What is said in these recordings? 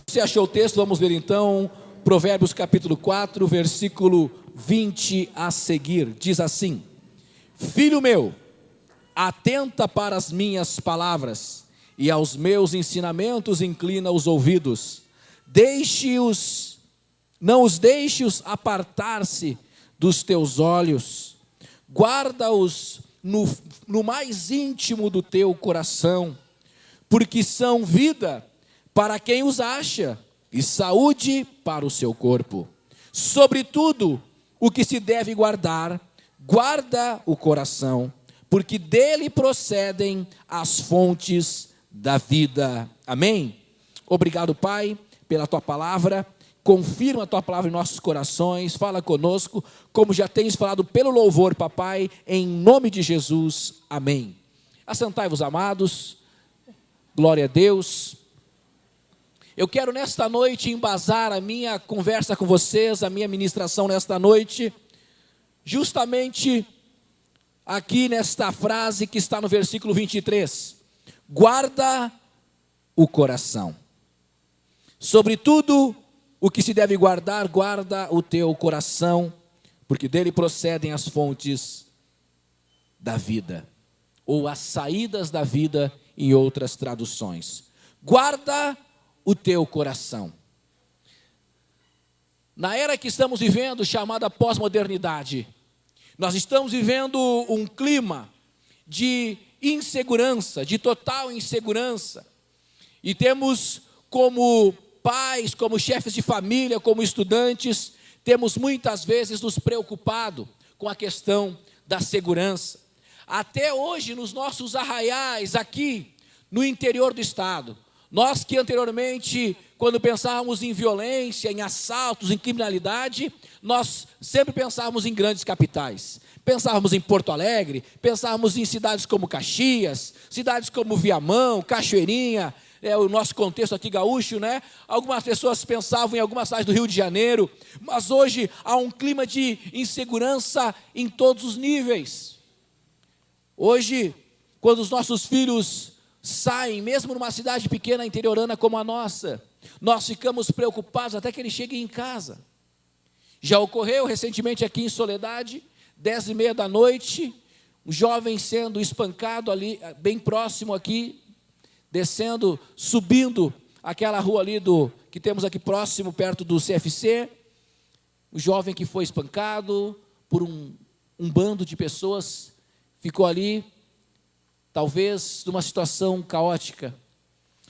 Você achou o texto? Vamos ver então, Provérbios capítulo 4, versículo 20 a seguir. Diz assim: Filho meu, atenta para as minhas palavras, e aos meus ensinamentos inclina os ouvidos. Não os deixes apartar-se dos teus olhos, guarda-os no mais íntimo do teu coração, porque são vida para quem os acha, e saúde para o seu corpo. Sobretudo, o que se deve guardar, guarda o coração, porque dele procedem as fontes da vida. Amém? Obrigado, Pai, pela tua palavra. Confirma a tua palavra em nossos corações. Fala conosco, como já tens falado pelo louvor, papai, em nome de Jesus. Amém. Assentai-vos, amados. Glória a Deus. Eu quero nesta noite embasar a minha conversa com vocês, a minha ministração nesta noite, justamente aqui nesta frase que está no versículo 23. Guarda o coração. Sobretudo, o que se deve guardar, guarda o teu coração, porque dele procedem as fontes da vida, ou as saídas da vida em outras traduções. Guarda o teu coração. Na era que estamos vivendo, chamada pós-modernidade, nós estamos vivendo um clima de insegurança, de total insegurança, e temos como pais, como chefes de família, como estudantes, temos muitas vezes nos preocupado com a questão da segurança. Até hoje, nos nossos arraiais aqui no interior do estado, nós que anteriormente, quando pensávamos em violência, em assaltos, em criminalidade, nós sempre pensávamos em grandes capitais. Pensávamos em Porto Alegre, pensávamos em cidades como Caxias, cidades como Viamão, Cachoeirinha, o nosso contexto aqui gaúcho, né? Algumas pessoas pensavam em algumas cidades do Rio de Janeiro, mas hoje há um clima de insegurança em todos os níveis. Hoje, quando os nossos filhos saem, mesmo numa cidade pequena interiorana como a nossa, nós ficamos preocupados até que eles cheguem em casa. Já ocorreu recentemente aqui em Soledade, 10h30 da noite, um jovem sendo espancado ali, bem próximo aqui, descendo, subindo aquela rua ali que temos aqui próximo, perto do CFC, o jovem que foi espancado por um bando de pessoas, ficou ali, talvez numa situação caótica.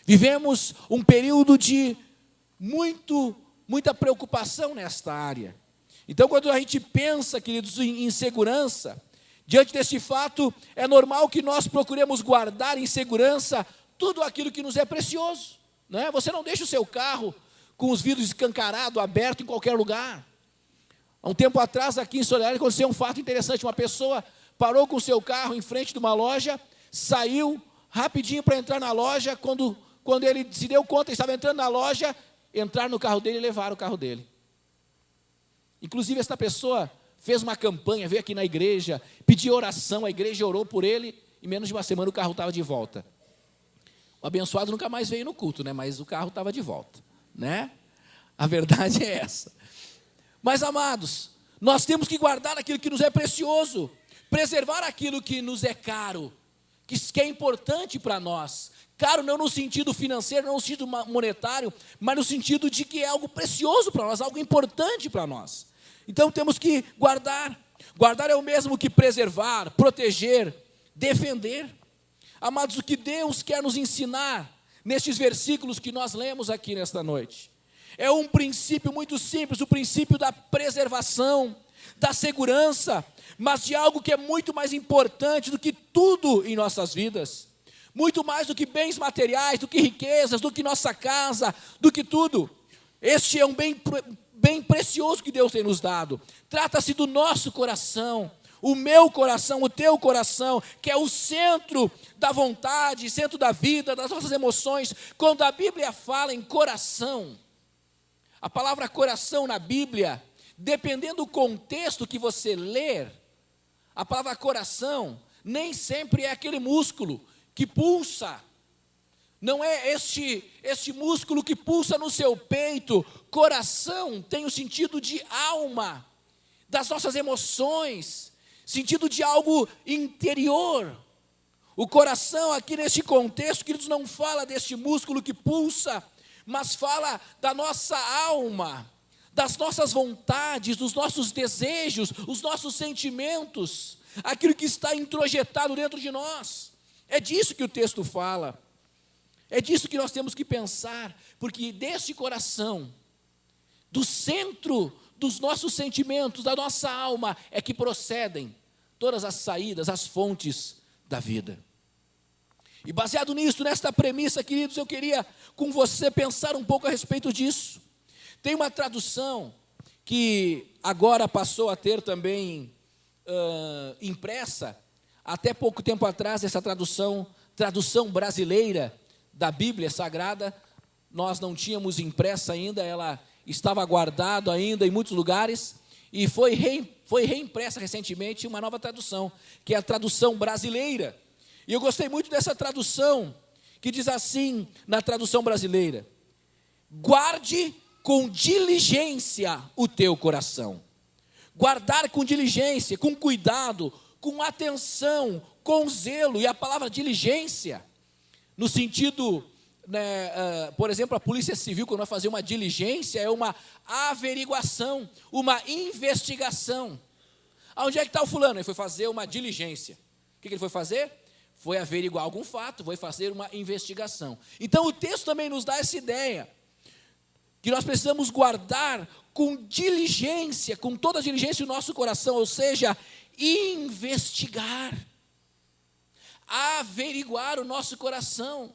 Vivemos um período de muita preocupação nesta área. Então, quando a gente pensa, queridos, em insegurança, diante deste fato, é normal que nós procuremos guardar em segurança tudo aquilo que nos é precioso, né? Você não deixa o seu carro com os vidros escancarados, aberto em qualquer lugar. Há um tempo atrás, aqui em Soledade, aconteceu um fato interessante. Uma pessoa parou com o seu carro em frente de uma loja, saiu rapidinho para entrar na loja. Quando ele se deu conta, ele estava entrando na loja, entraram no carro dele e levaram o carro dele. Inclusive, essa pessoa fez uma campanha, veio aqui na igreja, pediu oração, a igreja orou por ele, em menos de uma semana o carro estava de volta. O abençoado nunca mais veio no culto, né? Mas o carro estava de volta, né? A verdade é essa. Mas, amados, nós temos que guardar aquilo que nos é precioso, preservar aquilo que nos é caro, que é importante para nós. Caro não no sentido financeiro, não no sentido monetário, mas no sentido de que é algo precioso para nós, algo importante para nós. Então temos que guardar. Guardar é o mesmo que preservar, proteger, defender. Amados, o que Deus quer nos ensinar nestes versículos que nós lemos aqui nesta noite é um princípio muito simples, o princípio da preservação, da segurança, mas de algo que é muito mais importante do que tudo em nossas vidas, muito mais do que bens materiais, do que riquezas, do que nossa casa, do que tudo. Este é um bem precioso que Deus tem nos dado. Trata-se do nosso coração, o meu coração, o teu coração, que é o centro da vontade, centro da vida, das nossas emoções. Quando a Bíblia fala em coração, a palavra coração na Bíblia, dependendo do contexto que você ler, a palavra coração nem sempre é aquele músculo que pulsa, Não é este músculo que pulsa no seu peito. Coração tem o sentido de alma, das nossas emoções, sentido de algo interior. O coração aqui nesse contexto, queridos, não fala deste músculo que pulsa, mas fala da nossa alma, das nossas vontades, dos nossos desejos, os nossos sentimentos, aquilo que está introjetado dentro de nós. É disso que o texto fala. É disso que nós temos que pensar, porque deste coração, do centro dos nossos sentimentos, da nossa alma, é que procedem todas as saídas, as fontes da vida. E baseado nisso, nesta premissa, queridos, eu queria com você pensar um pouco a respeito disso. Tem uma tradução que agora passou a ter também impressa, até pouco tempo atrás, essa tradução brasileira da Bíblia Sagrada, nós não tínhamos impressa ainda, ela estava guardada ainda em muitos lugares, e foi reimpressa recentemente uma nova tradução, que é a tradução brasileira. E eu gostei muito dessa tradução, que diz assim, na tradução brasileira: guarde com diligência o teu coração. Guardar com diligência, com cuidado, com atenção, com zelo. E a palavra diligência, no sentido, por exemplo, a Polícia Civil, quando vai fazer uma diligência, é uma averiguação, uma investigação. Onde é que está o fulano? Ele foi fazer uma diligência. O que ele foi fazer? Foi averiguar algum fato, foi fazer uma investigação. Então o texto também nos dá essa ideia, que nós precisamos guardar com diligência, com toda a diligência o nosso coração, ou seja, investigar, averiguar o nosso coração.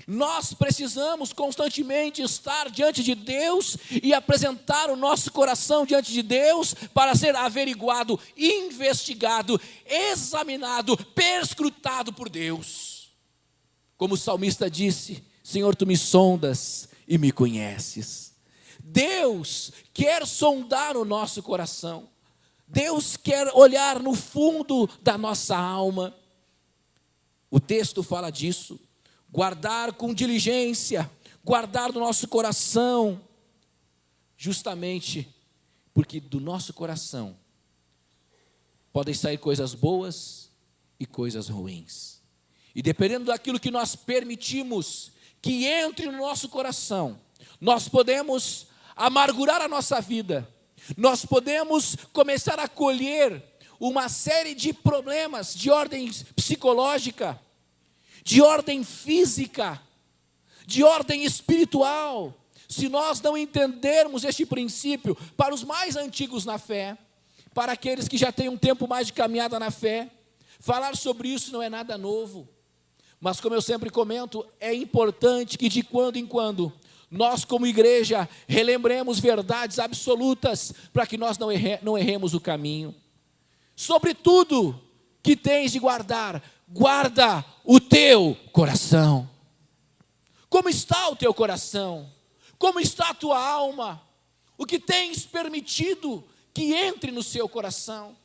Nós precisamos constantemente estar diante de Deus e apresentar o nosso coração diante de Deus para ser averiguado, investigado, examinado, perscrutado por Deus. Como o salmista disse: Senhor, tu me sondas e me conheces. Deus quer sondar o nosso coração. Deus quer olhar no fundo da nossa alma. O texto fala disso. Guardar com diligência, guardar do nosso coração, justamente porque do nosso coração podem sair coisas boas e coisas ruins. E dependendo daquilo que nós permitimos que entre no nosso coração, nós podemos amargurar a nossa vida, nós podemos começar a colher uma série de problemas de ordem psicológica, de ordem física, de ordem espiritual, se nós não entendermos este princípio. Para os mais antigos na fé, para aqueles que já têm um tempo mais de caminhada na fé, falar sobre isso não é nada novo, mas como eu sempre comento, é importante que de quando em quando, nós como igreja, relembremos verdades absolutas, para que nós não erremos o caminho. Sobretudo, que tens de guardar, guarda o teu coração. Como está o teu coração? Como está a tua alma? O que tens permitido que entre no seu coração?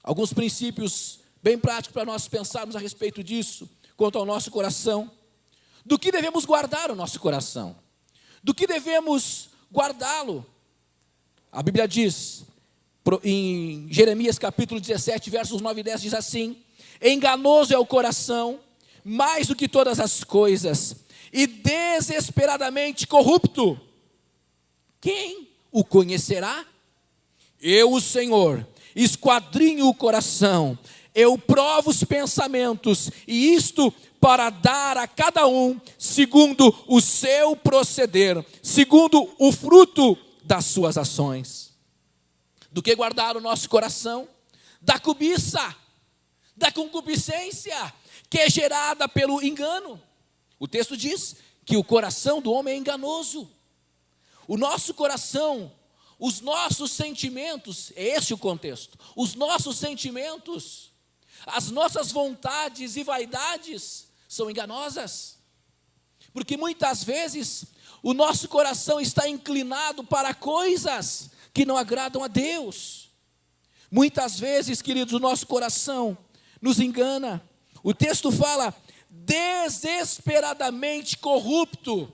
Alguns princípios bem práticos para nós pensarmos a respeito disso, quanto ao nosso coração. Do que devemos guardar o nosso coração? Do que devemos guardá-lo? A Bíblia diz, em Jeremias capítulo 17, versos 9 e 10, diz assim: enganoso é o coração, mais do que todas as coisas, e desesperadamente corrupto. Quem o conhecerá? Eu, o Senhor, esquadrinho o coração, eu provo os pensamentos, e isto para dar a cada um segundo o seu proceder, segundo o fruto das suas ações. Do que guardar o nosso coração? Da cobiça, da concupiscência, que é gerada pelo engano. O texto diz que o coração do homem é enganoso. O nosso coração, os nossos sentimentos, é esse o contexto, os nossos sentimentos, as nossas vontades e vaidades são enganosas, porque muitas vezes o nosso coração está inclinado para coisas que não agradam a Deus. Muitas vezes, queridos, o nosso coração nos engana. O texto fala: desesperadamente corrupto,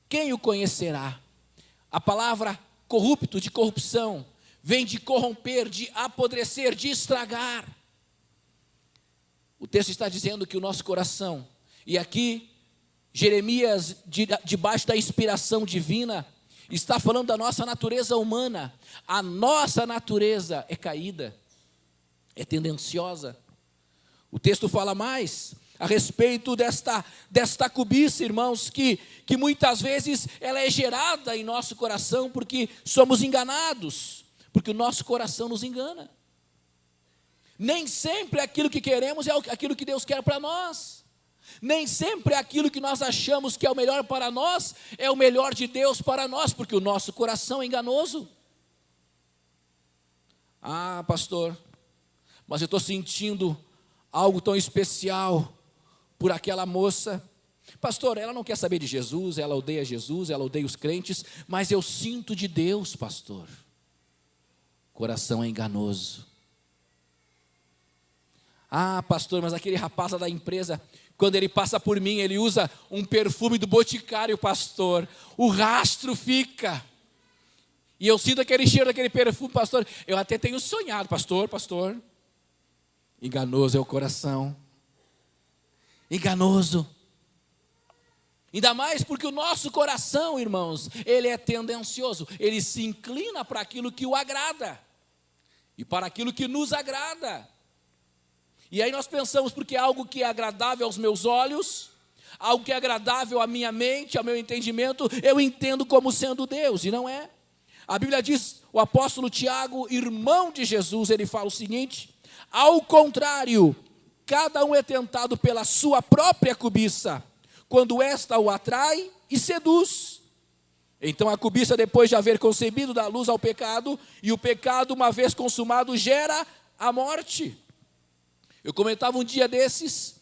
quem o conhecerá? A palavra corrupto, de corrupção, vem de corromper, de apodrecer, de estragar. O texto está dizendo que o nosso coração, e aqui Jeremias, debaixo da inspiração divina, está falando da nossa natureza humana. A nossa natureza é caída, é tendenciosa. O texto fala mais a respeito desta cobiça, irmãos, que muitas vezes ela é gerada em nosso coração porque somos enganados, porque o nosso coração nos engana. Nem sempre aquilo que queremos é aquilo que Deus quer para nós. Nem sempre aquilo que nós achamos que é o melhor para nós é o melhor de Deus para nós, porque o nosso coração é enganoso. Ah, pastor, mas eu estou sentindo algo tão especial por aquela moça. Pastor, ela não quer saber de Jesus, ela odeia Jesus, ela odeia os crentes, mas eu sinto de Deus, pastor. Coração é enganoso. Ah, pastor, mas aquele rapaz lá da empresa, quando ele passa por mim, ele usa um perfume do Boticário, pastor. O rastro fica. E eu sinto aquele cheiro daquele perfume, pastor. Eu até tenho sonhado, pastor. Enganoso é o coração. Enganoso. Ainda mais porque o nosso coração, irmãos, ele é tendencioso. Ele se inclina para aquilo que o agrada. E para aquilo que nos agrada. E aí nós pensamos, porque é algo que é agradável aos meus olhos, algo que é agradável à minha mente, ao meu entendimento, eu entendo como sendo Deus, e não é. A Bíblia diz, o apóstolo Tiago, irmão de Jesus, ele fala o seguinte: ao contrário, cada um é tentado pela sua própria cobiça, quando esta o atrai e seduz. Então a cobiça, depois de haver concebido, dá luz ao pecado, e o pecado, uma vez consumado, gera a morte. Eu comentava um dia desses,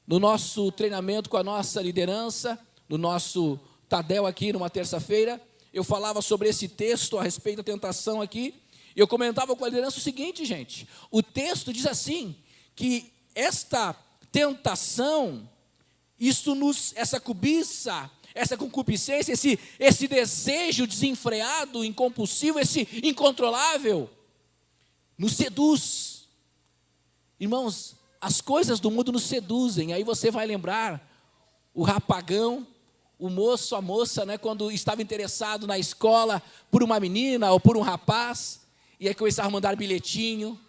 no nosso treinamento com a nossa liderança, no nosso Tadel aqui, numa terça-feira, eu falava sobre esse texto a respeito da tentação aqui, e eu comentava com a liderança o seguinte, gente, o texto diz assim, que esta tentação, essa cobiça, essa concupiscência, esse desejo desenfreado, incompulsivo, esse incontrolável, nos seduz. Irmãos, as coisas do mundo nos seduzem. Aí você vai lembrar o rapagão, o moço, a moça, né, quando estava interessado na escola por uma menina ou por um rapaz, e aí começava a mandar bilhetinho,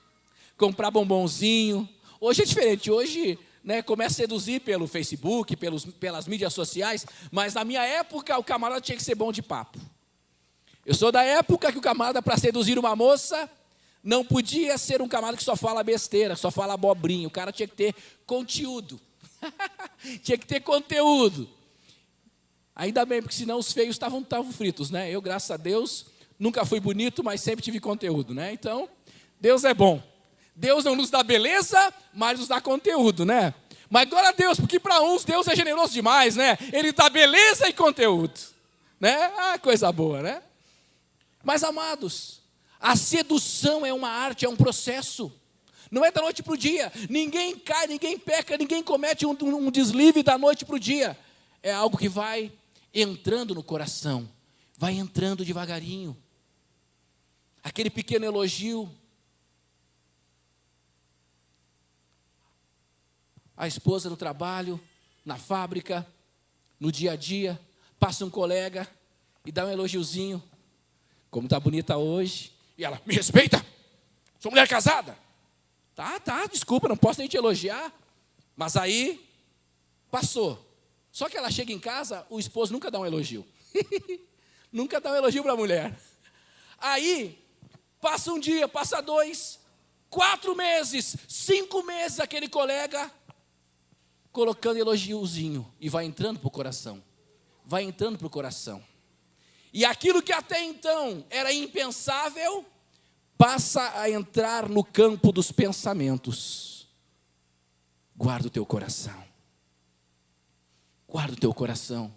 comprar bombonzinho. Hoje é diferente, hoje, né, começa a seduzir pelo Facebook, pelas mídias sociais, mas na minha época o camarada tinha que ser bom de papo. Eu sou da época que o camarada, para seduzir uma moça, não podia ser um camarada que só fala besteira, só fala abobrinha. O cara tinha que ter conteúdo. Tinha que ter conteúdo. Ainda bem, porque senão os feios estavam fritos, né? Eu, graças a Deus, nunca fui bonito, mas sempre tive conteúdo, né? Então, Deus é bom. Deus não nos dá beleza, mas nos dá conteúdo, né? Mas glória a Deus, porque para uns Deus é generoso demais, né? Ele dá beleza e conteúdo, né? Ah, coisa boa, né? Mas, amados, a sedução é uma arte, é um processo. Não é da noite para o dia. Ninguém cai, ninguém peca, ninguém comete um deslize da noite para o dia. É algo que vai entrando no coração, vai entrando devagarinho. Aquele pequeno elogio. A esposa no trabalho, na fábrica, no dia a dia, passa um colega e dá um elogiozinho. Como está bonita hoje. E ela, me respeita, sou mulher casada. Tá, desculpa, não posso nem te elogiar. Mas aí, passou. Só que ela chega em casa, o esposo nunca dá um elogio. Nunca dá um elogio para a mulher. Aí, passa um dia, passa 2, 4 meses, 5 meses, aquele colega colocando elogiozinho. E vai entrando para o coração. Vai entrando para o coração. E aquilo que até então era impensável, passa a entrar no campo dos pensamentos. Guarda o teu coração. Guarda o teu coração.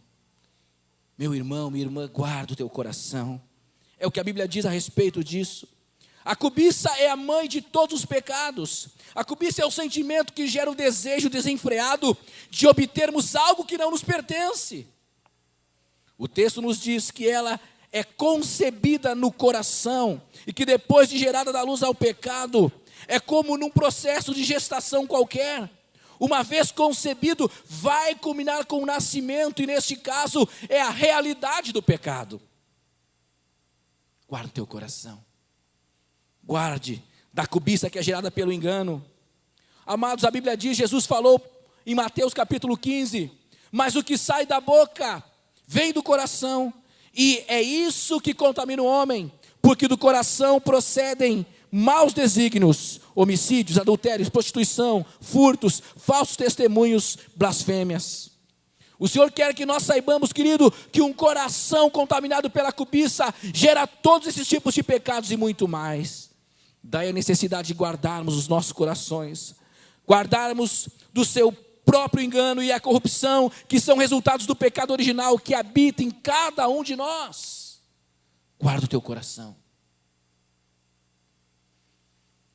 Meu irmão, minha irmã, guarda o teu coração. É o que a Bíblia diz a respeito disso. A cobiça é a mãe de todos os pecados. A cobiça é o sentimento que gera o desejo desenfreado de obtermos algo que não nos pertence. O texto nos diz que ela é concebida no coração e que depois de gerada da luz ao pecado, é como num processo de gestação qualquer. Uma vez concebido, vai culminar com o nascimento, e neste caso é a realidade do pecado. Guarda o teu coração. Guarde da cobiça que é gerada pelo engano. Amados, a Bíblia diz, Jesus falou em Mateus capítulo 15, mas o que sai da boca vem do coração, e é isso que contamina o homem, porque do coração procedem maus desígnios, homicídios, adultérios, prostituição, furtos, falsos testemunhos, blasfêmias. O Senhor quer que nós saibamos, querido, que um coração contaminado pela cobiça gera todos esses tipos de pecados e muito mais. Daí a necessidade de guardarmos os nossos corações, guardarmos do seu próprio engano e a corrupção, que são resultados do pecado original que habita em cada um de nós. Guarda o teu coração.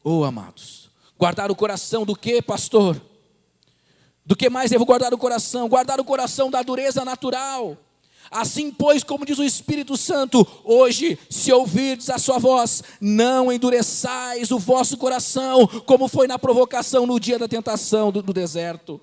Oh, amados, guardar o coração do que, pastor? Do que mais devo guardar o coração? Guardar o coração da dureza natural. Assim, pois, como diz o Espírito Santo, hoje, se ouvirdes a sua voz, não endureçais o vosso coração, como foi na provocação no dia da tentação do deserto.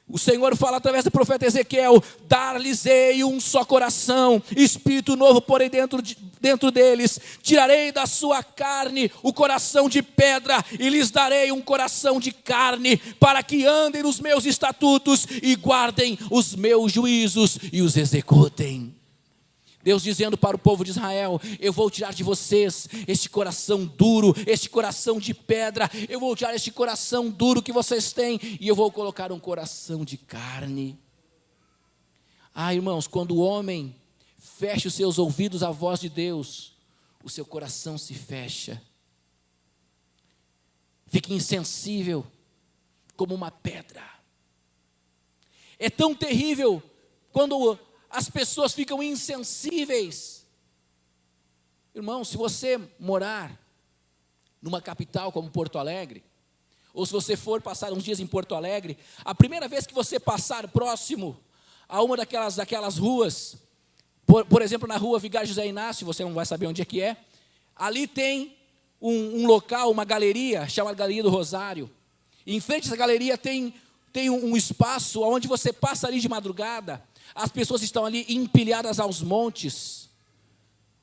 O Senhor fala através do profeta Ezequiel, dar-lhes-ei um só coração, espírito novo porém dentro deles, tirarei da sua carne o coração de pedra, e lhes darei um coração de carne, para que andem nos meus estatutos, e guardem os meus juízos, e os executem. Deus dizendo para o povo de Israel, eu vou tirar de vocês este coração duro, este coração de pedra, eu vou tirar este coração duro que vocês têm, e eu vou colocar um coração de carne. Ah, irmãos, quando o homem fecha os seus ouvidos à voz de Deus, o seu coração se fecha, fica insensível como uma pedra. É tão terrível quando as pessoas ficam insensíveis. Irmão, se você morar numa capital como Porto Alegre, ou se você for passar uns dias em Porto Alegre, a primeira vez que você passar próximo a uma daquelas ruas, por exemplo, na rua Vigário José Inácio, você não vai saber onde é que é, ali tem um local, uma galeria, chamada Galeria do Rosário. E em frente a essa galeria tem um espaço onde você passa ali de madrugada. As pessoas estão ali empilhadas aos montes,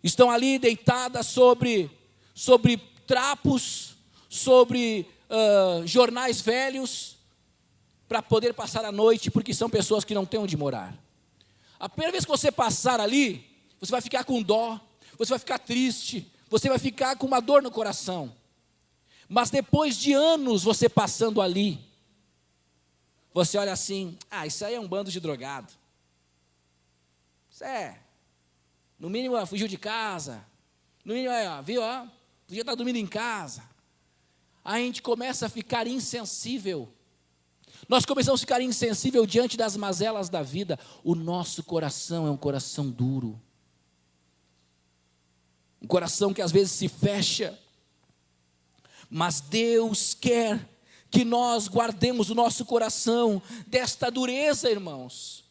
estão ali deitadas sobre trapos, sobre jornais velhos, para poder passar a noite, porque são pessoas que não têm onde morar. A primeira vez que você passar ali, você vai ficar com dó, você vai ficar triste, você vai ficar com uma dor no coração. Mas depois de anos você passando ali, você olha assim, isso aí é um bando de drogado. Isso no mínimo fugiu de casa, no mínimo, podia estar dormindo em casa. A gente começa a ficar insensível. Nós começamos a ficar insensível diante das mazelas da vida. O nosso coração é um coração duro. Um coração que às vezes se fecha. Mas Deus quer que nós guardemos o nosso coração desta dureza, irmãos.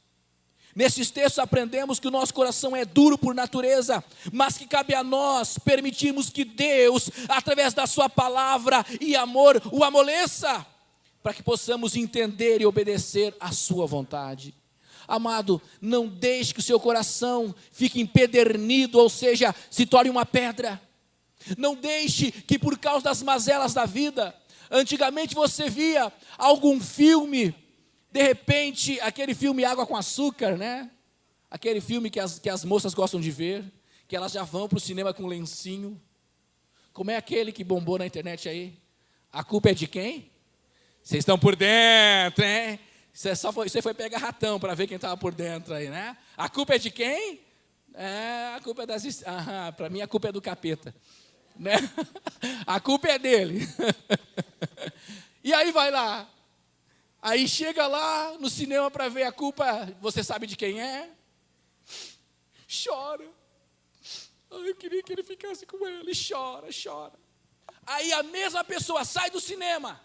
Nesses textos aprendemos que o nosso coração é duro por natureza, mas que cabe a nós permitirmos que Deus, através da sua palavra e amor, o amoleça, para que possamos entender e obedecer à sua vontade. Amado, não deixe que o seu coração fique empedernido, ou seja, se torne uma pedra. Não deixe que por causa das mazelas da vida, antigamente você via algum filme, de repente, aquele filme Água com Açúcar, né? Aquele filme que as moças gostam de ver, que elas já vão para o cinema com um lencinho. Como é aquele que bombou na internet aí? A culpa é de quem? Vocês estão por dentro, hein? Você foi pegar ratão para ver quem estava por dentro aí, né? A culpa é de quem? A culpa é das... para mim a culpa é do capeta, né? A culpa é dele. E aí vai lá. Aí chega lá no cinema para ver a culpa, você sabe de quem é? Chora. Eu queria que ele ficasse com ela. E chora. Aí a mesma pessoa sai do cinema.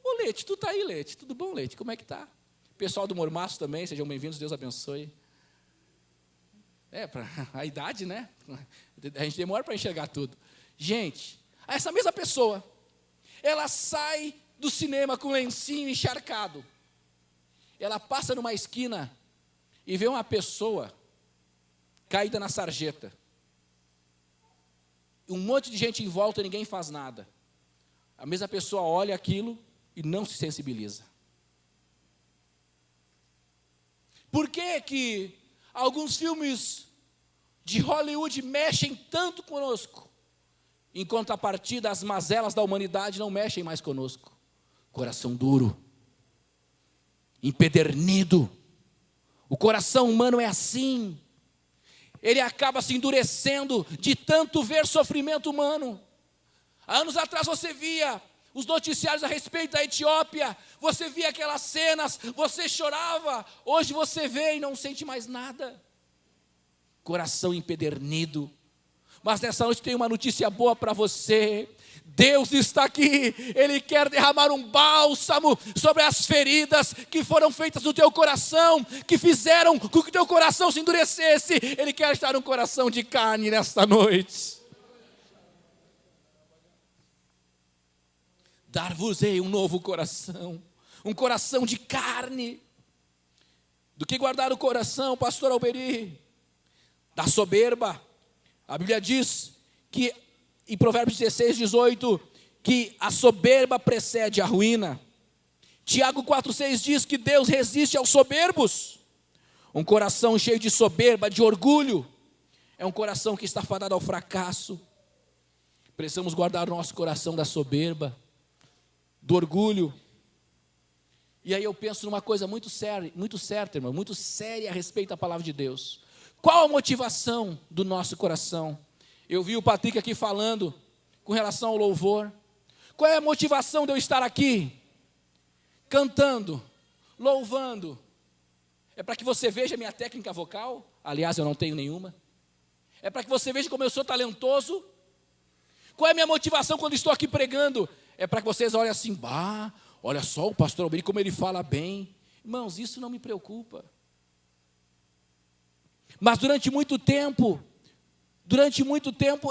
Ô Leite, tu tá aí, Leite? Tudo bom, Leite? Como é que tá? Pessoal do Mormaço também, sejam bem-vindos, Deus abençoe. A idade, né? A gente demora para enxergar tudo. Gente, essa mesma pessoa, ela sai do cinema com o lencinho encharcado. Ela passa numa esquina e vê uma pessoa caída na sarjeta. Um monte de gente em volta e ninguém faz nada. A mesma pessoa olha aquilo e não se sensibiliza. Por que alguns filmes de Hollywood mexem tanto conosco, em contrapartida as mazelas da humanidade não mexem mais conosco? Coração duro, empedernido. O coração humano é assim. Ele acaba se endurecendo de tanto ver sofrimento humano. Há anos atrás você via os noticiários a respeito da Etiópia, você via aquelas cenas, você chorava. Hoje você vê e não sente mais nada. Coração empedernido. Mas nessa noite tem uma notícia boa para você. Deus está aqui, Ele quer derramar um bálsamo sobre as feridas que foram feitas no teu coração, que fizeram com que o teu coração se endurecesse. Ele quer estar um coração de carne nesta noite. Dar-vos-ei um novo coração, um coração de carne. Do que guardar o coração, pastor Alberi? Da soberba. A Bíblia diz que, em Provérbios 16, 18, que a soberba precede a ruína. Tiago 4,6 diz que Deus resiste aos soberbos. Um coração cheio de soberba, de orgulho, é um coração que está fadado ao fracasso. Precisamos guardar o nosso coração da soberba, do orgulho. E aí eu penso numa coisa muito séria, irmão, muito séria a respeito da palavra de Deus. Qual a motivação do nosso coração? Eu vi o Patrick aqui falando com relação ao louvor. Qual é a motivação de eu estar aqui? Cantando, louvando. É para que você veja a minha técnica vocal? Aliás, eu não tenho nenhuma. É para que você veja como eu sou talentoso? Qual é a minha motivação quando estou aqui pregando? É para que vocês olhem assim, olha só o pastor Alberi como ele fala bem. Irmãos, isso não me preocupa. Mas durante muito tempo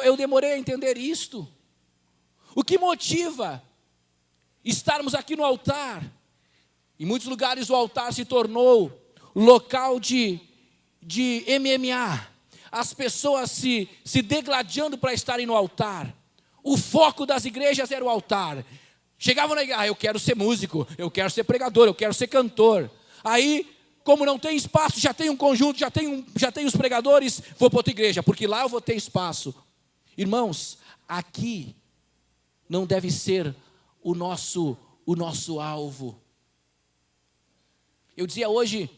eu demorei a entender isto. O que motiva estarmos aqui no altar? Em muitos lugares o altar se tornou local de MMA. As pessoas se degladiando para estarem no altar. O foco das igrejas era o altar. Chegavam na igreja, eu quero ser músico, eu quero ser pregador, eu quero ser cantor. Aí, como não tem espaço, já tem um conjunto, já tem os pregadores, vou para outra igreja, porque lá eu vou ter espaço. Irmãos, aqui não deve ser o nosso alvo. Eu dizia hoje,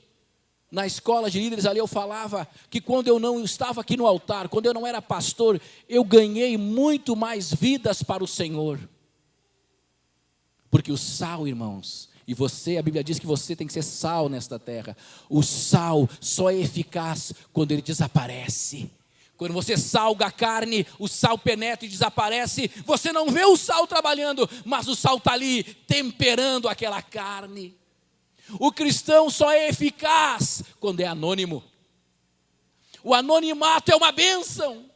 na escola de líderes ali, eu falava que quando eu não estava aqui no altar, quando eu não era pastor, eu ganhei muito mais vidas para o Senhor. Porque o sal, irmãos, e você, a Bíblia diz que você tem que ser sal nesta terra. O sal só é eficaz quando ele desaparece. Quando você salga a carne, o sal penetra e desaparece. Você não vê o sal trabalhando, mas o sal está ali temperando aquela carne. O cristão só é eficaz quando é anônimo. O anonimato é uma bênção.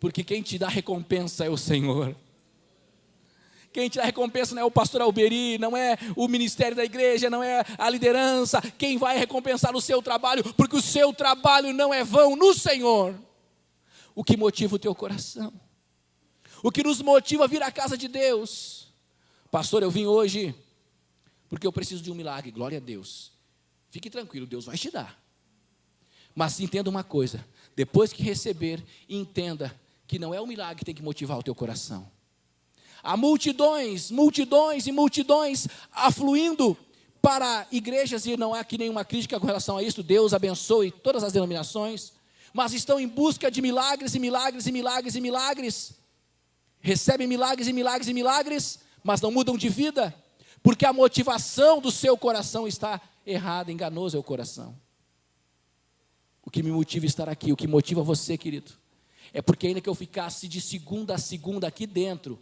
Porque quem te dá recompensa é o Senhor. Quem te dá recompensa não é o pastor Alberi, não é o ministério da igreja, não é a liderança. Quem vai recompensar o seu trabalho, porque o seu trabalho não é vão no Senhor. O que motiva o teu coração? O que nos motiva a vir à casa de Deus? Pastor, eu vim hoje porque eu preciso de um milagre. Glória a Deus. Fique tranquilo, Deus vai te dar. Mas entenda uma coisa, depois que receber, entenda que não é o milagre que tem que motivar o teu coração. Há multidões e multidões afluindo para igrejas, e não há aqui nenhuma crítica com relação a isso, Deus abençoe todas as denominações, mas estão em busca de milagres e milagres e milagres e milagres, recebem milagres e milagres e milagres, mas não mudam de vida, porque a motivação do seu coração está errada, enganoso é o coração. O que me motiva a estar aqui, o que motiva você, querido, É porque ainda que eu ficasse de segunda a segunda aqui dentro,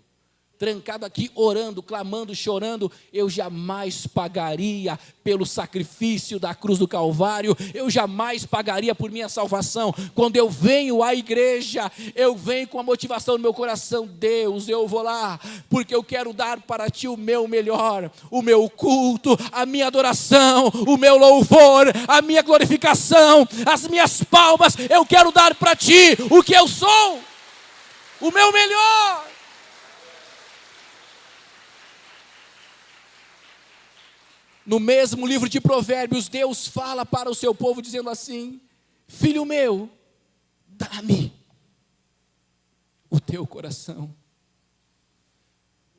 trancado aqui, orando, clamando, chorando, eu jamais pagaria pelo sacrifício da cruz do Calvário, eu jamais pagaria por minha salvação. Quando eu venho à igreja, eu venho com a motivação no meu coração: Deus, eu vou lá, porque eu quero dar para Ti o meu melhor, o meu culto, a minha adoração, o meu louvor, a minha glorificação, as minhas palmas, eu quero dar para Ti o que eu sou, o meu melhor. No mesmo livro de Provérbios, Deus fala para o seu povo dizendo assim: filho meu, dá-me o teu coração.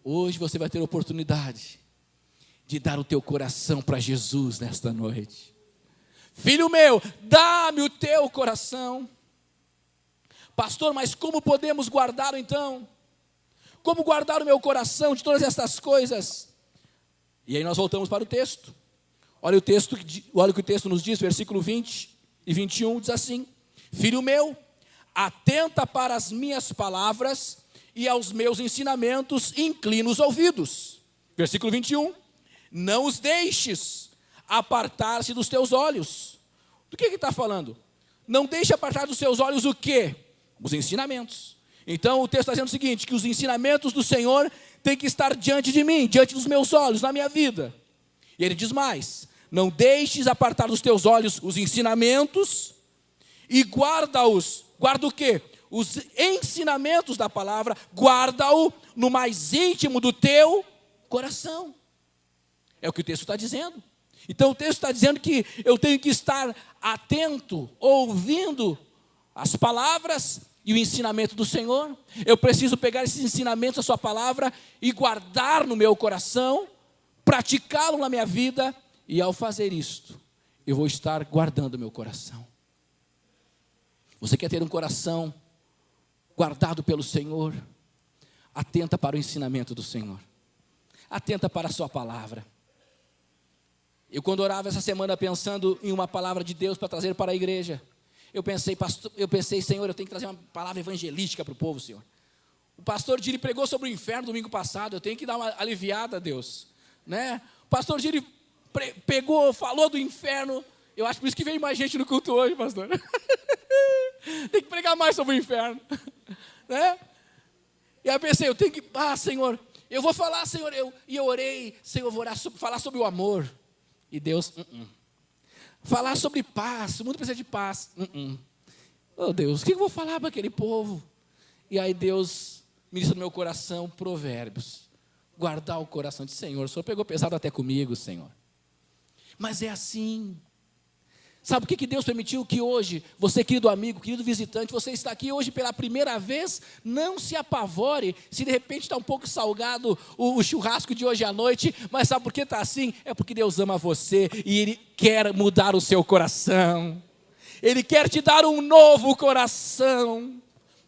Hoje você vai ter a oportunidade de dar o teu coração para Jesus nesta noite. Filho meu, dá-me o teu coração. Pastor, mas como podemos guardá-lo então? Como guardar o meu coração de todas essas coisas? E aí nós voltamos para o texto. Olha o que o texto nos diz, versículo 20 e 21, diz assim: filho meu, atenta para as minhas palavras e aos meus ensinamentos inclina os ouvidos. Versículo 21, não os deixes apartar-se dos teus olhos. Do que ele está falando? Não deixe apartar dos seus olhos o quê? Os ensinamentos. Então o texto está dizendo o seguinte: que os ensinamentos do Senhor têm que estar diante de mim, diante dos meus olhos, na minha vida. E ele diz mais: não deixes apartar dos teus olhos os ensinamentos e guarda-os. Guarda o quê? Os ensinamentos da palavra, guarda-o no mais íntimo do teu coração. É o que o texto está dizendo. Então o texto está dizendo que eu tenho que estar atento, ouvindo as palavras e o ensinamento do Senhor. Eu preciso pegar esses ensinamentos da sua palavra e guardar no meu coração, praticá-lo na minha vida, e ao fazer isto, eu vou estar guardando o meu coração. Você quer ter um coração guardado pelo Senhor? Atenta para o ensinamento do Senhor. Atenta para a sua palavra. Eu, quando orava essa semana pensando em uma palavra de Deus para trazer para a igreja, eu pensei, Senhor, eu tenho que trazer uma palavra evangelística para o povo, Senhor. O pastor Diri pregou sobre o inferno domingo passado, eu tenho que dar uma aliviada a Deus, né? O pastor Diri falou do inferno, eu acho por isso que veio mais gente no culto hoje, pastor. Tem que pregar mais sobre o inferno, né? E aí eu pensei, eu tenho que, Senhor, eu vou falar, Senhor, eu orei, Senhor, eu vou falar sobre o amor. E Deus, falar sobre paz, o mundo precisa de paz. Oh Deus, o que eu vou falar para aquele povo? E aí Deus ministra no meu coração Provérbios. Guardar o coração de Senhor. O Senhor pegou pesado até comigo, Senhor. Mas é assim. Sabe o que Deus permitiu que hoje, você querido amigo, querido visitante, você está aqui hoje pela primeira vez? Não se apavore se de repente está um pouco salgado o churrasco de hoje à noite, mas sabe por que está assim? É porque Deus ama você e Ele quer mudar o seu coração. Ele quer te dar um novo coração.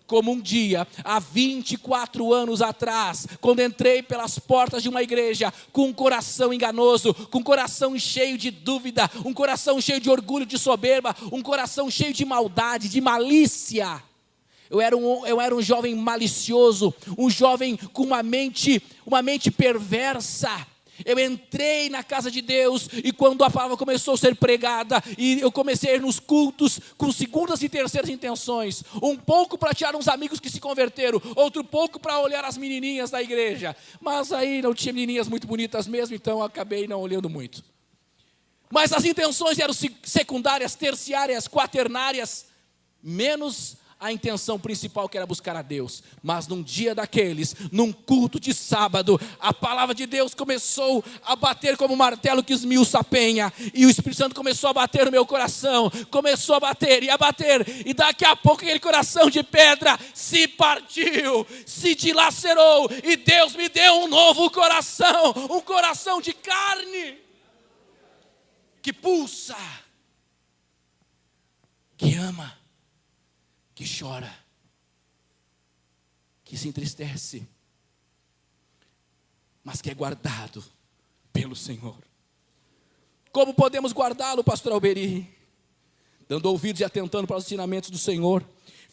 Como um dia, há 24 anos atrás, quando entrei pelas portas de uma igreja, com um coração enganoso, com um coração cheio de dúvida, um coração cheio de orgulho, de soberba, um coração cheio de maldade, de malícia. Eu era um jovem malicioso, um jovem com uma mente perversa. Eu entrei na casa de Deus e quando a palavra começou a ser pregada e eu comecei a ir nos cultos com segundas e terceiras intenções, um pouco para tirar uns amigos que se converteram, outro pouco para olhar as menininhas da igreja, mas aí não tinha menininhas muito bonitas mesmo, então eu acabei não olhando muito. Mas as intenções eram secundárias, terciárias, quaternárias, menos a intenção principal, que era buscar a Deus. Mas num dia daqueles, num culto de sábado, a palavra de Deus começou a bater como um martelo que esmiuça a penha, e o Espírito Santo começou a bater no meu coração, começou a bater, e daqui a pouco aquele coração de pedra se partiu, se dilacerou, e Deus me deu um novo coração, um coração de carne, que pulsa, que ama, que chora, que se entristece, mas que é guardado pelo Senhor. Como podemos guardá-lo, pastor Alberi? Dando ouvidos e atentando para os ensinamentos do Senhor.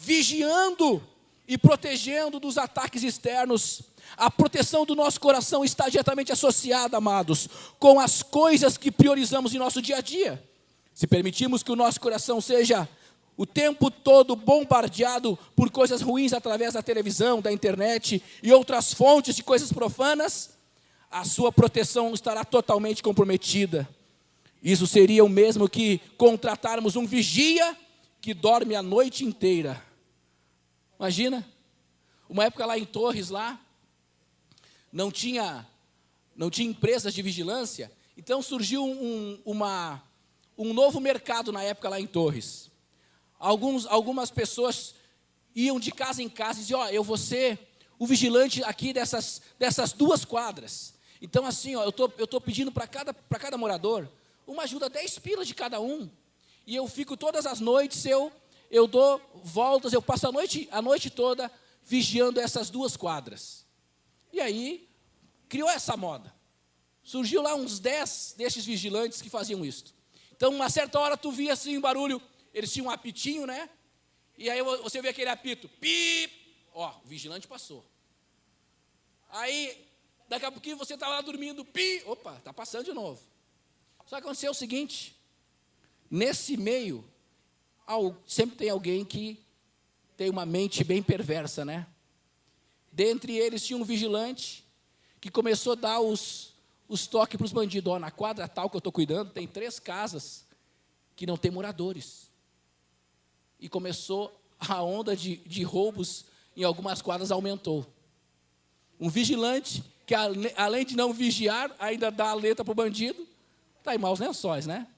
vigiando e protegendo dos ataques externos. A proteção do nosso coração está diretamente associada, amados, com as coisas que priorizamos em nosso dia a dia. Se permitirmos que o nosso coração seja o tempo todo bombardeado por coisas ruins através da televisão, da internet e outras fontes de coisas profanas, a sua proteção estará totalmente comprometida. Isso seria o mesmo que contratarmos um vigia que dorme a noite inteira. Imagina, uma época lá em Torres, não tinha empresas de vigilância, então surgiu um novo mercado na época lá em Torres. Algumas pessoas iam de casa em casa e diziam, eu vou ser o vigilante aqui dessas 2 quadras. Então assim, eu tô pedindo para cada morador uma ajuda, 10 pilas de cada um. E eu fico todas as noites, eu dou voltas, eu passo a noite toda vigiando essas 2 quadras. E aí, criou essa moda. Surgiu lá uns 10 desses vigilantes que faziam isso. Então, uma certa hora, tu via assim um barulho, eles tinham um apitinho, né? E aí você vê aquele apito, pip, ó, o vigilante passou. Aí, daqui a pouquinho você estava lá dormindo, pi, opa, está passando de novo. Só que aconteceu o seguinte, nesse meio, sempre tem alguém que tem uma mente bem perversa, né? Dentre eles tinha um vigilante que começou a dar os toques para os bandidos. Na quadra tal que eu estou cuidando, tem 3 casas que não tem moradores. E começou a onda de roubos em algumas quadras aumentou. Um vigilante que, além de não vigiar, ainda dá a letra para o bandido, está em maus lençóis, né?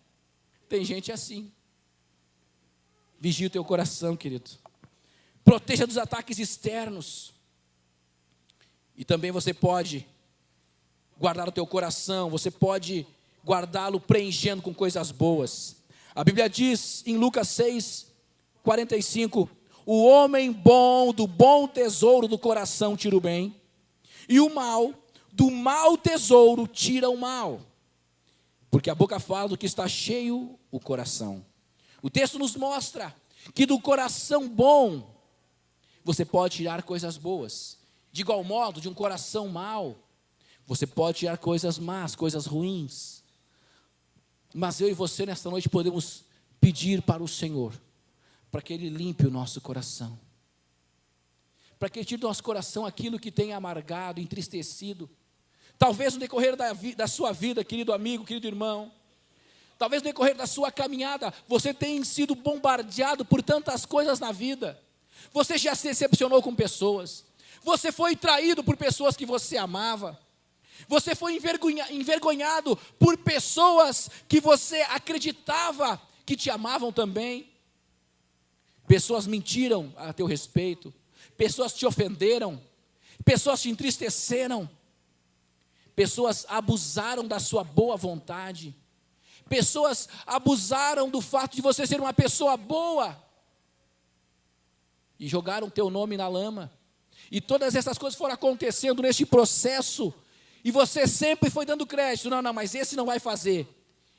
Tem gente assim. Vigie o teu coração, querido. Proteja dos ataques externos. E também você pode guardar o teu coração, você pode guardá-lo preenchendo com coisas boas. A Bíblia diz em Lucas 6:45, o homem bom do bom tesouro do coração tira o bem, e o mal do mau tesouro tira o mal. Porque a boca fala do que está cheio o coração. O texto nos mostra que do coração bom você pode tirar coisas boas. De igual modo, de um coração mau, você pode tirar coisas más, coisas ruins. Mas eu e você nesta noite podemos pedir para o Senhor, para que Ele limpe o nosso coração. Para que Ele tire do nosso coração aquilo que tem amargado, entristecido. Talvez no decorrer da sua vida, querido amigo, querido irmão, talvez no decorrer da sua caminhada, você tenha sido bombardeado por tantas coisas na vida. Você já se decepcionou com pessoas. Você foi traído por pessoas que você amava. Você foi envergonhado por pessoas que você acreditava que te amavam também. Pessoas mentiram a teu respeito. Pessoas te ofenderam. Pessoas te entristeceram. Pessoas abusaram da sua boa vontade. Pessoas abusaram do fato de você ser uma pessoa boa. E jogaram teu nome na lama. E todas essas coisas foram acontecendo neste processo. E você sempre foi dando crédito. Não, mas esse não vai fazer.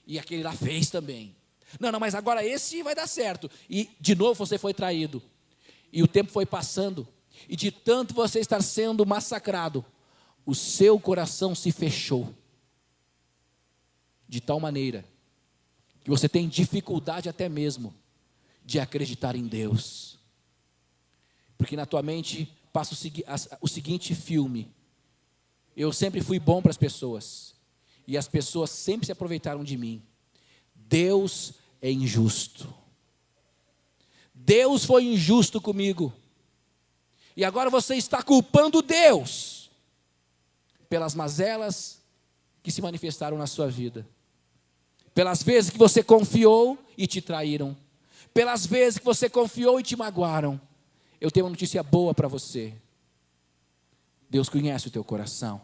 E aquele lá fez também. Não, mas agora esse vai dar certo. E de novo você foi traído. E o tempo foi passando. E de tanto você estar sendo massacrado, o seu coração se fechou. De tal maneira que você tem dificuldade até mesmo de acreditar em Deus. Porque na tua mente passa o seguinte filme: eu sempre fui bom para as pessoas, e as pessoas sempre se aproveitaram de mim. Deus é injusto. Deus foi injusto comigo. E agora você está culpando Deus pelas mazelas que se manifestaram na sua vida. Pelas vezes que você confiou e te traíram. Pelas vezes que você confiou e te magoaram. Eu tenho uma notícia boa para você. Deus conhece o teu coração.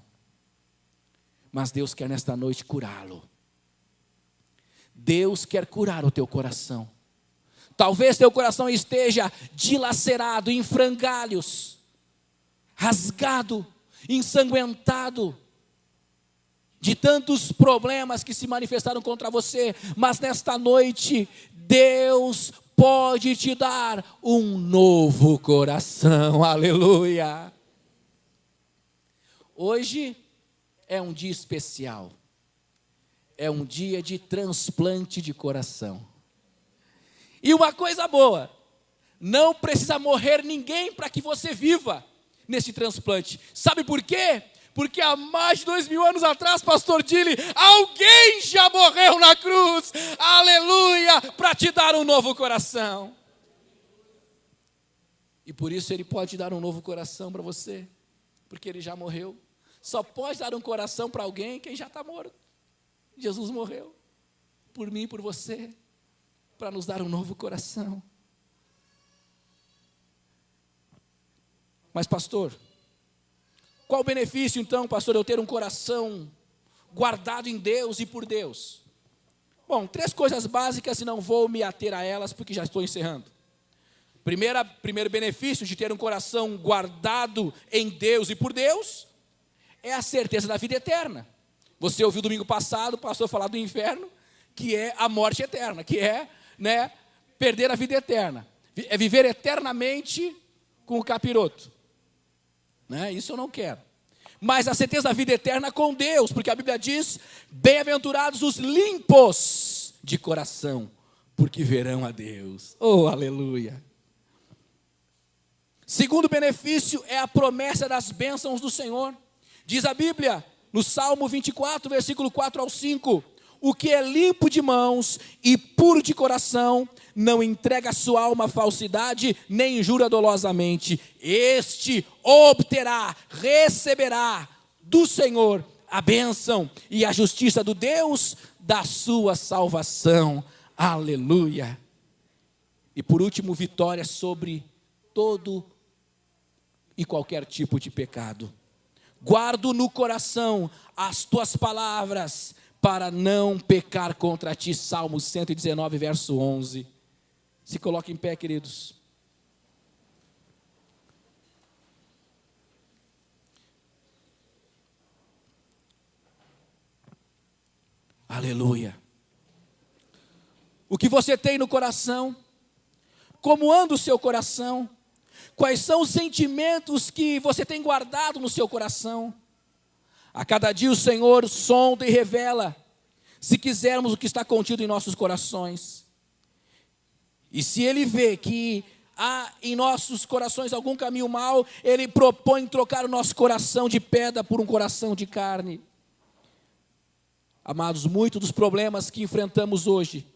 Mas Deus quer nesta noite curá-lo. Deus quer curar o teu coração. Talvez teu coração esteja dilacerado, em frangalhos, rasgado, ensanguentado. de tantos problemas que se manifestaram contra você, mas nesta noite, Deus pode te dar um novo coração, aleluia. Hoje é um dia especial, é um dia de transplante de coração. E uma coisa boa, não precisa morrer ninguém para que você viva nesse transplante. Sabe por quê? Porque há mais de 2000 anos atrás, pastor Dili, alguém já morreu na cruz, aleluia, para te dar um novo coração. E por isso ele pode dar um novo coração para você, porque ele já morreu. Só pode dar um coração para alguém quem já está morto. Jesus morreu por mim e por você, para nos dar um novo coração. Mas pastor, qual o benefício então, pastor, eu ter um coração guardado em Deus e por Deus? Bom, 3 coisas básicas e não vou me ater a elas porque já estou encerrando. Primeiro benefício de ter um coração guardado em Deus e por Deus é a certeza da vida eterna. Você ouviu domingo passado o pastor falar do inferno, que é a morte eterna, que é, perder a vida eterna. É viver eternamente com o capiroto. Isso eu não quero. Mas a certeza da vida eterna com Deus, porque a Bíblia diz: bem-aventurados os limpos de coração, porque verão a Deus. Oh, aleluia. Segundo benefício é a promessa das bênçãos do Senhor. Diz a Bíblia, no Salmo 24, versículo 4 ao 5: o que é limpo de mãos e puro de coração, não entrega a sua alma à falsidade, nem jura dolosamente. Este obterá, receberá do Senhor a bênção e a justiça do Deus da sua salvação. Aleluia. E por último, vitória sobre todo e qualquer tipo de pecado. Guardo no coração as tuas palavras, para não pecar contra ti. Salmo 119, verso 11. Se coloque em pé, queridos. Aleluia. O que você tem no coração? Como anda o seu coração? Quais são os sentimentos que você tem guardado no seu coração? A cada dia o Senhor sonda e revela, se quisermos, o que está contido em nossos corações. E se Ele vê que há em nossos corações algum caminho mau, Ele propõe trocar o nosso coração de pedra por um coração de carne. Amados, muitos dos problemas que enfrentamos hoje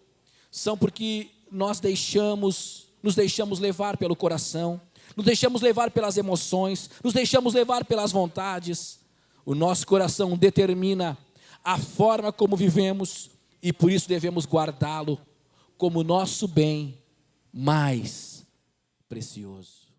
são porque nos deixamos levar pelo coração, nos deixamos levar pelas emoções, nos deixamos levar pelas vontades. O nosso coração determina a forma como vivemos e por isso devemos guardá-lo como nosso bem mais precioso.